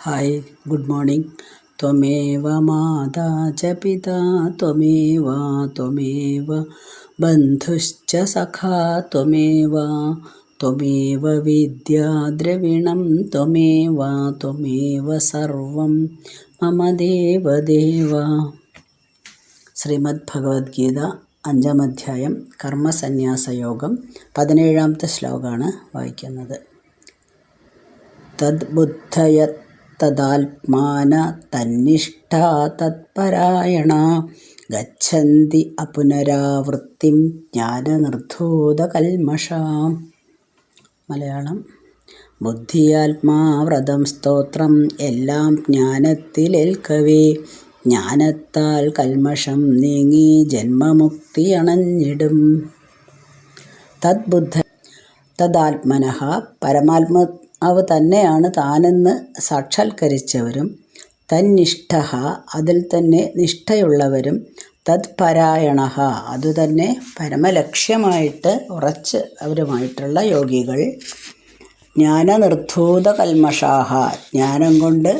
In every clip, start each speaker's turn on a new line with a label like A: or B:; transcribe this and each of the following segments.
A: Hi, good morning. ത്വമേവ മാതാ ച പിതാ ത്വമേവ ത്വമേവ ബന്ധുശ്ച സഖാ ത്വമേവ ത്വമേവ വിദ്യാ ദ്രവിണം ത്വമേവ ത്വമേവ സർവം മമ ദേവദേവ. ശ്രീമദ് ഭഗവത്ഗീത 5-ാം അധ്യായം കർമ്മസന്യാസയോഗം 17-ാമത്തെ ശ്ലോകമാണ് വായിക്കുന്നത്. തദ്ബുദ്ധയ തദാത്മാന തന്നിഷ്ഠാ തത്പരായണ ഗച്ഛന്തി അപുനരാവൃത്തിം ജ്ഞാനനിർധൂതകൽമഷാം. മലയാളം. ബുദ്ധിയാത്മാവ്രതം സ്തോത്രം എല്ലാം ജ്ഞാനത്തിലേൽക്കവേ, ജ്ഞാനത്താൽ കൽമഷം നീങ്ങി ജന്മമുക്തി അണഞ്ഞിടും. തദ്ബുദ്ധ തദാത്മനഃ പരമാത്മാവ് തന്നെയാണ് താനെന്ന് സാക്ഷാത്കരിച്ചവരും, തന്നിഷ്ഠഃ അതിൽ തന്നെ നിഷ്ഠയുള്ളവരും, തത്പരായണഃ അതുതന്നെ പരമലക്ഷ്യമായിട്ട് ഉറച്ച് അവരുമായിട്ടുള്ള യോഗികൾ, ജ്ഞാനനിർധൂത കൽമഷാഹ ജ്ഞാനം കൊണ്ട്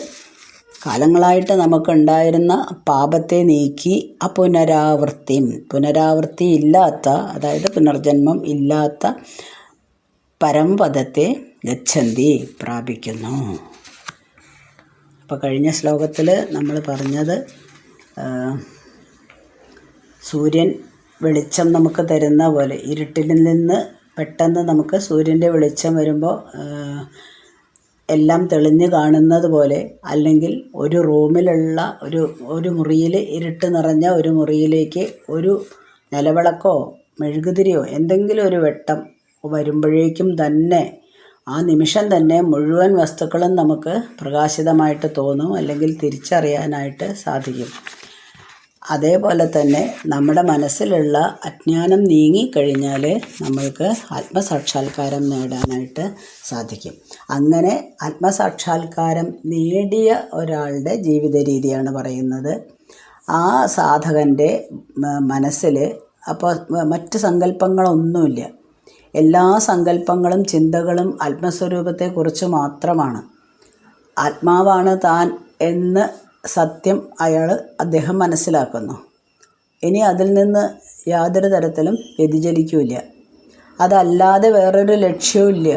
A: കാലങ്ങളായിട്ട് നമുക്കുണ്ടായിരുന്ന പാപത്തെ നീക്കി പുനരാവൃത്തി ഇല്ലാത്ത, അതായത് പുനർജന്മം ഇല്ലാത്ത പരമപദത്തെ ഗച്ഛന്തി പ്രാപിക്കുന്നു. അപ്പോൾ കഴിഞ്ഞ ശ്ലോകത്തിൽ നമ്മൾ പറഞ്ഞത് സൂര്യൻ വെളിച്ചം നമുക്ക് തരുന്ന പോലെ, ഇരുട്ടിൽ നിന്ന് പെട്ടെന്ന് നമുക്ക് സൂര്യൻ്റെ വെളിച്ചം വരുമ്പോൾ എല്ലാം തെളിഞ്ഞ് കാണുന്നത് പോലെ, അല്ലെങ്കിൽ ഒരു റൂമിലുള്ള ഒരു മുറിയിൽ, ഇരുട്ട് നിറഞ്ഞ ഒരു മുറിയിലേക്ക് ഒരു നിലവിളക്കോ മെഴുകുതിരിയോ എന്തെങ്കിലും ഒരു വെട്ടം വരുമ്പോഴേക്കും തന്നെ ആ നിമിഷം തന്നെ മുഴുവൻ വസ്തുക്കളും നമുക്ക് പ്രകാശിതമായിട്ട് തോന്നും, അല്ലെങ്കിൽ തിരിച്ചറിയാനായിട്ട് സാധിക്കും. അതേപോലെ തന്നെ നമ്മുടെ മനസ്സിലുള്ള അജ്ഞാനം നീങ്ങിക്കഴിഞ്ഞാൽ നമ്മൾക്ക് ആത്മസാക്ഷാത്കാരം നേടാനായിട്ട് സാധിക്കും. അങ്ങനെ ആത്മസാക്ഷാത്കാരം നേടിയ ഒരാളുടെ ജീവിത രീതിയാണ് പറയുന്നത്. ആ സാധകൻ്റെ മനസ്സിൽ അപ്പോൾ മറ്റ് സങ്കല്പങ്ങളൊന്നുമില്ല. എല്ലാ സങ്കല്പങ്ങളും ചിന്തകളും ആത്മസ്വരൂപത്തെക്കുറിച്ച് മാത്രമാണ്. ആത്മാവാണ് താൻ എന്ന് സത്യം അദ്ദേഹം മനസ്സിലാക്കുന്നു. ഇനി അതിൽ നിന്ന് യാതൊരു തരത്തിലും വ്യതിചലിക്കില്ല. അതല്ലാതെ വേറൊരു ലക്ഷ്യവും ഇല്ല.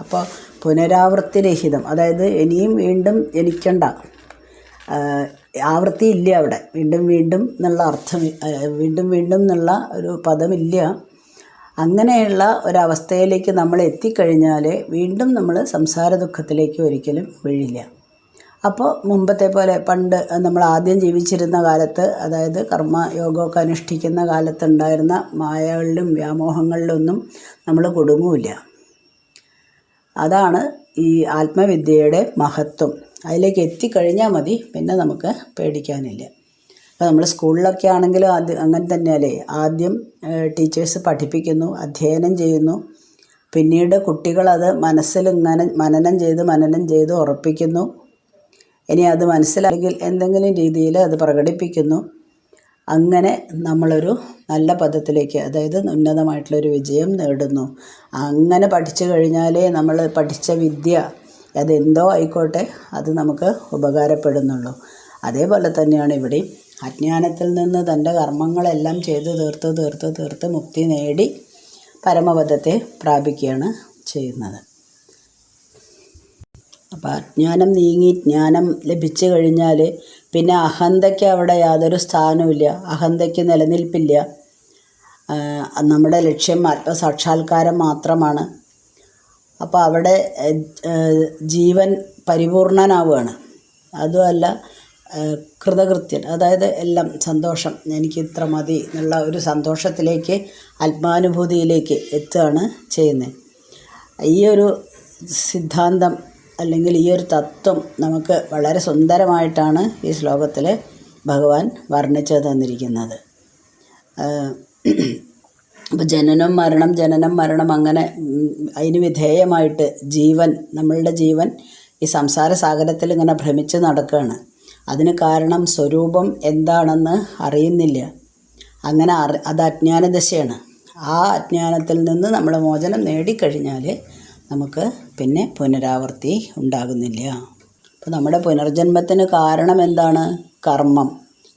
A: അപ്പോൾ പുനരാവൃത്തിരഹിതം, അതായത് ഇനിയും വീണ്ടും ജനിക്കണ്ട, ആവൃത്തി ഇല്ല അവിടെ. വീണ്ടും വീണ്ടും എന്നുള്ള അർത്ഥം, വീണ്ടും വീണ്ടും എന്നുള്ള ഒരു പദമില്ല. അങ്ങനെയുള്ള ഒരവസ്ഥയിലേക്ക് നമ്മൾ എത്തിക്കഴിഞ്ഞാൽ വീണ്ടും നമ്മൾ സംസാര ദുഃഖത്തിലേക്ക് ഒരിക്കലും വീഴില്ല. അപ്പോൾ മുമ്പത്തെ പോലെ പണ്ട് നമ്മൾ ആദ്യം ജീവിച്ചിരുന്ന കാലത്ത്, അതായത് കർമ്മയോഗമൊക്കെ അനുഷ്ഠിക്കുന്ന കാലത്തുണ്ടായിരുന്ന മായകളിലും വ്യാമോഹങ്ങളിലൊന്നും നമ്മൾ കുടുങ്ങില്ല. അതാണ് ഈ ആത്മവിദ്യയുടെ മഹത്വം. അതിലേക്ക് എത്തിക്കഴിഞ്ഞാൽ മതി, പിന്നെ നമുക്ക് പേടിക്കാനില്ല. അപ്പോൾ നമ്മൾ സ്കൂളിലൊക്കെ ആണെങ്കിലും അങ്ങനെ തന്നെയല്ലേ. ആദ്യം ടീച്ചേഴ്സ് പഠിപ്പിക്കുന്നു, അധ്യയനം ചെയ്യുന്നു, പിന്നീട് കുട്ടികളത് മനസ്സിൽ ഇങ്ങനെ മനനം ചെയ്ത് ഉറപ്പിക്കുന്നു. ഇനി അത് മനസ്സിലാണെങ്കിൽ എന്തെങ്കിലും രീതിയിൽ അത് പ്രകടിപ്പിക്കുന്നു. അങ്ങനെ നമ്മളൊരു നല്ല പദത്തിലേക്ക്, അതായത് ഉന്നതമായിട്ടുള്ളൊരു വിജയം നേടുന്നു. അങ്ങനെ പഠിച്ചു കഴിഞ്ഞാലേ നമ്മൾ പഠിച്ച വിദ്യ അതെന്തോ ആയിക്കോട്ടെ അത് നമുക്ക് ഉപകാരപ്പെടുന്നുള്ളൂ. അതേപോലെ തന്നെയാണ് ഇവിടെ. അജ്ഞാനത്തിൽ നിന്ന് തൻ്റെ കർമ്മങ്ങളെല്ലാം ചെയ്ത് തീർത്ത് മുക്തി നേടി പരമപദത്തെ പ്രാപിക്കുകയാണ് ചെയ്യുന്നത്. അപ്പോൾ അജ്ഞാനം നീങ്ങി ജ്ഞാനം ലഭിച്ചു കഴിഞ്ഞാൽ പിന്നെ അഹന്തയ്ക്ക് അവിടെ യാതൊരു സ്ഥാനവുമില്ല. അഹന്തയ്ക്ക് നിലനിൽപ്പില്ല. നമ്മുടെ ലക്ഷ്യം ആത്മസാക്ഷാത്കാരം മാത്രമാണ്. അപ്പോൾ അവിടെ ജീവൻ പരിപൂർണനാവുകയാണ്. അതുമല്ല കൃതകൃത്യൻ, അതായത് എല്ലാം സന്തോഷം, എനിക്ക് ഇത്ര മതി എന്നുള്ള ഒരു സന്തോഷത്തിലേക്ക്, ആത്മാനുഭൂതിയിലേക്ക് എത്തുകയാണ് ചെയ്യുന്നത്. ഈ ഒരു സിദ്ധാന്തം അല്ലെങ്കിൽ ഈ ഒരു തത്വം നമുക്ക് വളരെ സുന്ദരമായിട്ടാണ് ഈ ശ്ലോകത്തിൽ ഭഗവാൻ വർണ്ണിച്ചു തന്നിരിക്കുന്നത്. അപ്പോൾ ജനനം മരണം അങ്ങനെ അതിന് വിധേയമായിട്ട് നമ്മളുടെ ജീവൻ ഈ സംസാര സാഗരത്തിൽ ഇങ്ങനെ ഭ്രമിച്ച് നടക്കുകയാണ്. അതിന് കാരണം സ്വരൂപം എന്താണെന്ന് അറിയുന്നില്ല. അങ്ങനെ അത് അജ്ഞാനദശയാണ്. ആ അജ്ഞാനത്തിൽ നിന്ന് നമ്മൾ മോചനം നേടിക്കഴിഞ്ഞാൽ നമുക്ക് പിന്നെ പുനരാവൃത്തി ഉണ്ടാകുന്നില്ല. അപ്പോൾ നമ്മുടെ പുനർജന്മത്തിന് കാരണം എന്താണ്? കർമ്മം.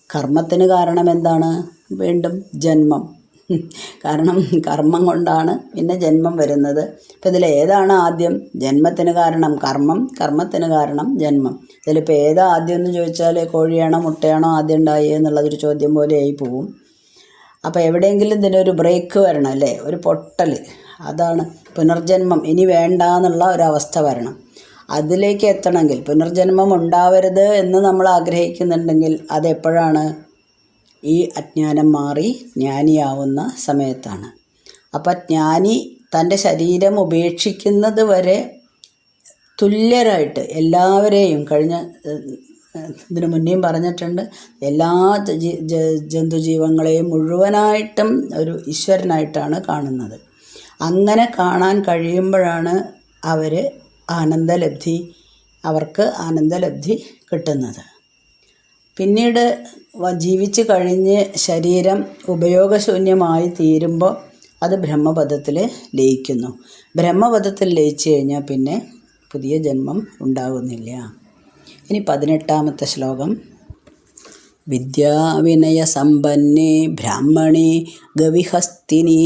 A: കർമ്മത്തിന് കാരണം എന്താണ്? വീണ്ടും ജന്മം. കാരണം കർമ്മം കൊണ്ടാണ് പിന്നെ ജന്മം വരുന്നത്. അപ്പോൾ ഇതിലേതാണ് ആദ്യം? ജന്മത്തിന് കാരണം കർമ്മം, കർമ്മത്തിന് കാരണം ജന്മം. ഇതിലിപ്പോൾ ഏതാ ആദ്യം എന്ന് ചോദിച്ചാൽ കോഴിയാണോ മുട്ടയാണോ ആദ്യം ഉണ്ടായി എന്നുള്ളതൊരു ചോദ്യം പോലെയായി പോവും. അപ്പോൾ എവിടെയെങ്കിലും ഇതിനൊരു ബ്രേക്ക് വരണം അല്ലേ, ഒരു പൊട്ടൽ. അതാണ് പുനർജന്മം ഇനി വേണ്ട എന്നുള്ള ഒരവസ്ഥ വരണം. അതിലേക്ക് എത്തണമെങ്കിൽ, പുനർജന്മം ഉണ്ടാവരുത് എന്ന് നമ്മൾ ആഗ്രഹിക്കുന്നുണ്ടെങ്കിൽ അതെപ്പോഴാണ്? ഈ അജ്ഞാനം മാറി ജ്ഞാനിയാവുന്ന സമയത്താണ്. അപ്പം ജ്ഞാനി തൻ്റെ ശരീരം ഉപേക്ഷിക്കുന്നത് വരെ തുല്യരായിട്ട് എല്ലാവരെയും, കഴിഞ്ഞ ഇതിനു മുന്നേയും പറഞ്ഞിട്ടുണ്ട്, എല്ലാ ജന്തുജീവങ്ങളെയും മുഴുവനായിട്ടും ഒരു ഈശ്വരനായിട്ടാണ് കാണുന്നത്. അങ്ങനെ കാണാൻ കഴിയുമ്പോഴാണ് അവർക്ക് ആനന്ദലബ്ധി കിട്ടുന്നത്. പിന്നീട് ജീവിച്ച് കഴിഞ്ഞ് ശരീരം ഉപയോഗശൂന്യമായി തീരുമ്പോൾ അത് ബ്രഹ്മപദത്തിൽ ലയിക്കുന്നു. ബ്രഹ്മപദത്തിൽ ലയിച്ചു കഴിഞ്ഞാൽ പിന്നെ പുതിയ ജന്മം ഉണ്ടാകുന്നില്ല. ഇനി 18ാമത്തെ ശ്ലോകം. വിദ്യാവിനയസമ്പന്നേ ബ്രാഹ്മണേ ഗവിഹസ്തിനി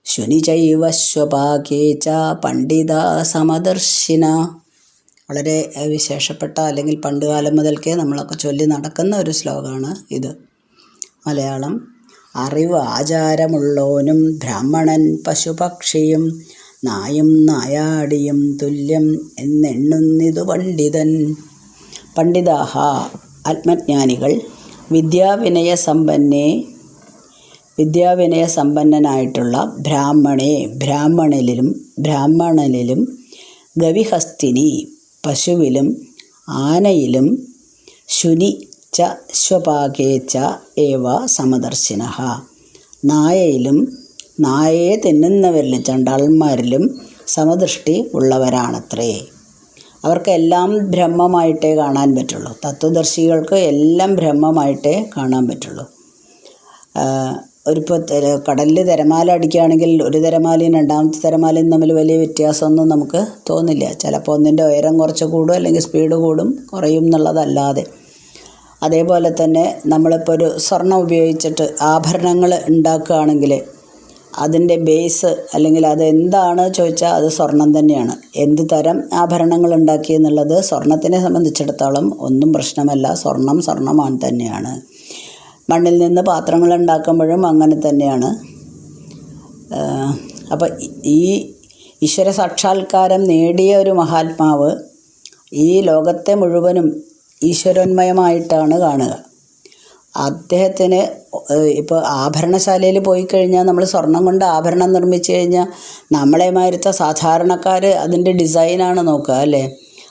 A: ശുനിചൈവ സ്വപാകേ ച പണ്ഡിത സമദർശിന. വളരെ വിശേഷപ്പെട്ട, അല്ലെങ്കിൽ പണ്ടുകാലം മുതൽക്കേ നമ്മളൊക്കെ ചൊല്ലി നടക്കുന്ന ഒരു ശ്ലോകമാണ് ഇത്. മലയാളം. അറിവ് ആചാരമുള്ളോനും ബ്രാഹ്മണൻ പശുപക്ഷിയും നായും നായാടിയും തുല്യം എന്നെണ്ണുന്നിതു പണ്ഡിതൻ. പണ്ഡിതാഹ ആത്മജ്ഞാനികൾ വിദ്യാവിനയസമ്പന്നനായിട്ടുള്ള ബ്രാഹ്മണനിലും ഗവിഹസ്തിനി പശുവിലും ആനയിലും ശുനി ച സ്വപാകേ ച ഏവ സമദർശിനഃ നായയെ തിന്നുന്നവരിലും ചണ്ടാളന്മാരിലും സമദൃഷ്ടി ഉള്ളവരാണത്രേ. അവർക്കെല്ലാം ബ്രഹ്മമായിട്ടേ കാണാൻ പറ്റുള്ളൂ. തത്വദർശികൾക്ക് എല്ലാം ബ്രഹ്മമായിട്ടേ കാണാൻ പറ്റുള്ളൂ. ഇപ്പോൾ കടലിൽ തിരമാല അടിക്കുകയാണെങ്കിൽ ഒരു തിരമാലയും രണ്ടാമത്തെ തിരമാലയും തമ്മിൽ വലിയ വ്യത്യാസമൊന്നും നമുക്ക് തോന്നില്ല. ചിലപ്പോൾ ഒന്നിൻ്റെ ഉയരം കുറച്ച് കൂടും, അല്ലെങ്കിൽ സ്പീഡ് കൂടും കുറയും എന്നുള്ളതല്ലാതെ. അതേപോലെ തന്നെ നമ്മളിപ്പോൾ ഒരു സ്വർണം ഉപയോഗിച്ചിട്ട് ആഭരണങ്ങൾ ഉണ്ടാക്കുകയാണെങ്കിൽ അതിൻ്റെ ബേസ്, അല്ലെങ്കിൽ അതെന്താണ് ചോദിച്ചാൽ അത് സ്വർണം തന്നെയാണ്. എന്ത് തരം ആഭരണങ്ങൾ ഉണ്ടാക്കി എന്നുള്ളത് സ്വർണത്തിനെ സംബന്ധിച്ചിടത്തോളം ഒന്നും പ്രശ്നമല്ല. സ്വർണ്ണമാണ് തന്നെയാണ്. മണ്ണിൽ നിന്ന് പാത്രങ്ങൾ ഉണ്ടാക്കുമ്പോഴും അങ്ങനെ തന്നെയാണ്. അപ്പോൾ ഈ ഈശ്വര സാക്ഷാത്കാരം നേടിയ ഒരു മഹാത്മാവ് ഈ ലോകത്തെ മുഴുവനും ഈശ്വരോന്മയമായിട്ടാണ് കാണുക. അദ്ദേഹത്തിന് ഇപ്പോൾ ആഭരണശാലയിൽ പോയി കഴിഞ്ഞാൽ നമ്മൾ സ്വർണം കൊണ്ട് ആഭരണം നിർമ്മിച്ചു കഴിഞ്ഞാൽ നമ്മളെമാതിരത്തെ സാധാരണക്കാർ അതിൻ്റെ ഡിസൈനാണ് നോക്കുക അല്ലേ.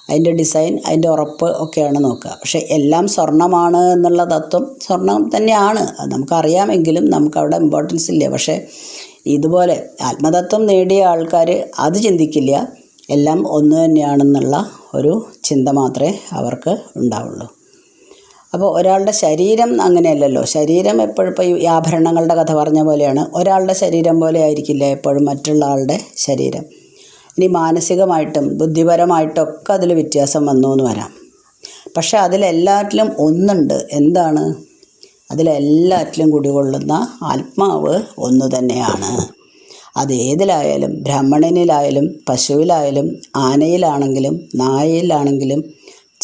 A: അതിൻ്റെ ഡിസൈൻ, അതിൻ്റെ ഉറപ്പ് ഒക്കെയാണ് നോക്കുക. പക്ഷേ എല്ലാം സ്വർണ്ണമാണ് എന്നുള്ള തത്വം സ്വർണം തന്നെയാണ്, അത് നമുക്കറിയാമെങ്കിലും നമുക്കവിടെ ഇമ്പോർട്ടൻസ് ഇല്ല. പക്ഷേ ഇതുപോലെ ആത്മതത്വം നേടിയ ആൾക്കാർ അത് ചിന്തിക്കില്ല. എല്ലാം ഒന്ന് തന്നെയാണെന്നുള്ള ഒരു ചിന്ത മാത്രമേ അവർക്ക് ഉണ്ടാവുള്ളൂ. അപ്പോൾ ഒരാളുടെ ശരീരം അങ്ങനെയല്ലല്ലോ. ശരീരം എപ്പോഴും, ഇപ്പോൾ ഈ ആഭരണങ്ങളുടെ കഥ പറഞ്ഞ പോലെയാണ്, ഒരാളുടെ ശരീരം പോലെ ആയിരിക്കില്ല എപ്പോഴും മറ്റുള്ള ആളുടെ ശരീരം. ഇനി മാനസികമായിട്ടും ബുദ്ധിപരമായിട്ടൊക്കെ അതിൽ വ്യത്യാസം വന്നു എന്ന് വരാം. പക്ഷെ അതിലെല്ലാറ്റിലും ഒന്നുണ്ട്. എന്താണ്? അതിലെല്ലാറ്റിലും കുടികൊള്ളുന്ന ആത്മാവ് ഒന്ന് തന്നെയാണ്. അത് ഏതിലായാലും, ബ്രാഹ്മണനിലായാലും പശുവിലായാലും ആനയിലാണെങ്കിലും നായയിലാണെങ്കിലും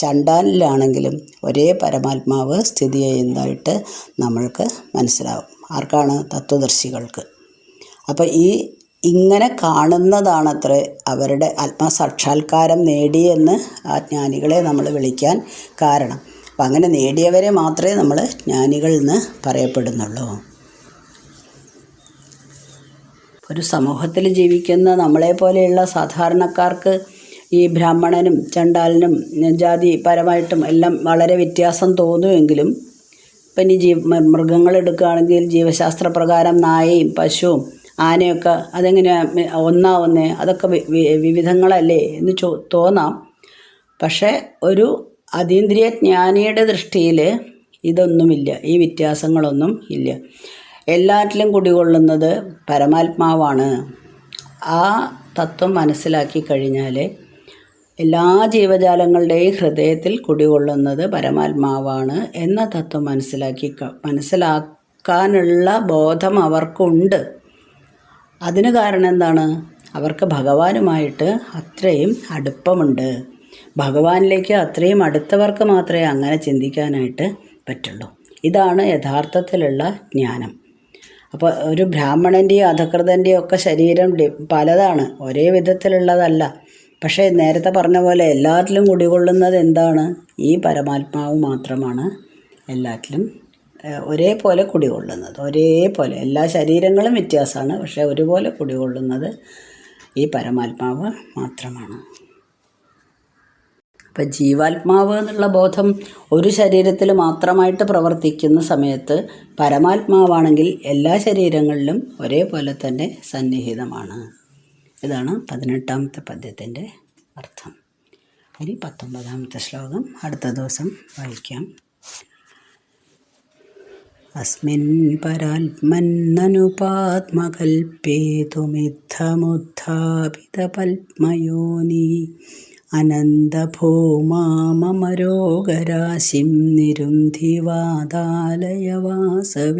A: ചണ്ടാനിലാണെങ്കിലും ഒരേ പരമാത്മാവ് സ്ഥിതി ചെയ്യുന്നതായിട്ട് നമ്മൾക്ക് മനസ്സിലാവും. ആർക്കാണ്? തത്വദർശികൾക്ക്. അപ്പോൾ ഇങ്ങനെ കാണുന്നതാണത്രേ അവരുടെ ആത്മസാക്ഷാത്കാരം നേടിയെന്ന് ആ ജ്ഞാനികളെ നമ്മൾ വിളിക്കാൻ കാരണം. അപ്പം അങ്ങനെ നേടിയവരെ മാത്രമേ നമ്മൾ ജ്ഞാനികൾ എന്ന് പറയപ്പെടുന്നുള്ളൂ. ഒരു സമൂഹത്തിൽ ജീവിക്കുന്ന നമ്മളെപ്പോലെയുള്ള സാധാരണക്കാർക്ക് ഈ ബ്രാഹ്മണനും ചണ്ടാലനും ജാതി പരമായിട്ടും എല്ലാം വളരെ വ്യത്യാസം തോന്നുമെങ്കിലും, ഇപ്പം ഇനി മൃഗങ്ങളെടുക്കുകയാണെങ്കിൽ ജീവശാസ്ത്രപ്രകാരം നായയും പശുവും ആനയൊക്കെ അതെങ്ങനെയാണ് ഒന്നാവുന്നേ? അതൊക്കെ വിവിധങ്ങളല്ലേ എന്ന് തോന്നാം. പക്ഷേ ഒരു അതീന്ദ്രിയ ജ്ഞാനിയുടെ ദൃഷ്ടിയിൽ ഇതൊന്നുമില്ല, ഈ വ്യത്യാസങ്ങളൊന്നും ഇല്ല. എല്ലാറ്റിലും കുടികൊള്ളുന്നത് പരമാത്മാവാണ്. ആ തത്വം മനസ്സിലാക്കി കഴിഞ്ഞാൽ എല്ലാ ജീവജാലങ്ങളുടെയും ഹൃദയത്തിൽ കുടികൊള്ളുന്നത് പരമാത്മാവാണ് എന്ന തത്വം മനസ്സിലാക്കാനുള്ള ബോധം അവർക്കുണ്ട്. അതിന് കാരണം എന്താണ്? അവർക്ക് ഭഗവാനുമായിട്ട് അത്രയും അടുപ്പമുണ്ട്. ഭഗവാനിലേക്ക് അത്രയും അടുത്തവർക്ക് മാത്രമേ അങ്ങനെ ചിന്തിക്കാനായിട്ട് പറ്റുള്ളൂ. ഇതാണ് യഥാർത്ഥത്തിലുള്ള ജ്ഞാനം. അപ്പോൾ ഒരു ബ്രാഹ്മണൻ്റെയും അധകൃതൻ്റെയും ഒക്കെ ശരീരം പലതാണ്, ഒരേ വിധത്തിലുള്ളതല്ല. പക്ഷേ നേരത്തെ പറഞ്ഞ പോലെ എല്ലാറ്റിലും കുടികൊള്ളുന്നത് എന്താണ്? ഈ പരമാത്മാവ് മാത്രമാണ് എല്ലാറ്റിലും ഒരേപോലെ കുടികൊള്ളുന്നത്. ഒരേപോലെ എല്ലാ ശരീരങ്ങളും വ്യത്യാസമാണ്, പക്ഷേ ഒരുപോലെ കുടികൊള്ളുന്നത് ഈ പരമാത്മാവ് മാത്രമാണ്. അപ്പം ജീവാത്മാവ് എന്നുള്ള ബോധം ഒരു ശരീരത്തിൽ മാത്രമായിട്ട് പ്രവർത്തിക്കുന്ന സമയത്ത് പരമാത്മാവാണെങ്കിൽ എല്ലാ ശരീരങ്ങളിലും ഒരേപോലെ തന്നെ സന്നിഹിതമാണ്. ഇതാണ് 18ാമത്തെ പദ്യത്തിൻ്റെ അർത്ഥം. ഇനി 19ാമത്തെ ശ്ലോകം അടുത്ത ദിവസം വായിക്കാം. അസ്മിൻ പരാത്മന്നനുപാത്മകൽപ്പേതുമിത്തമുത്ഥാപിതപത്മയോനി അനന്തഭൂമാമരോഗരാശിം നിരുന്ധിവാതാലയവാസവി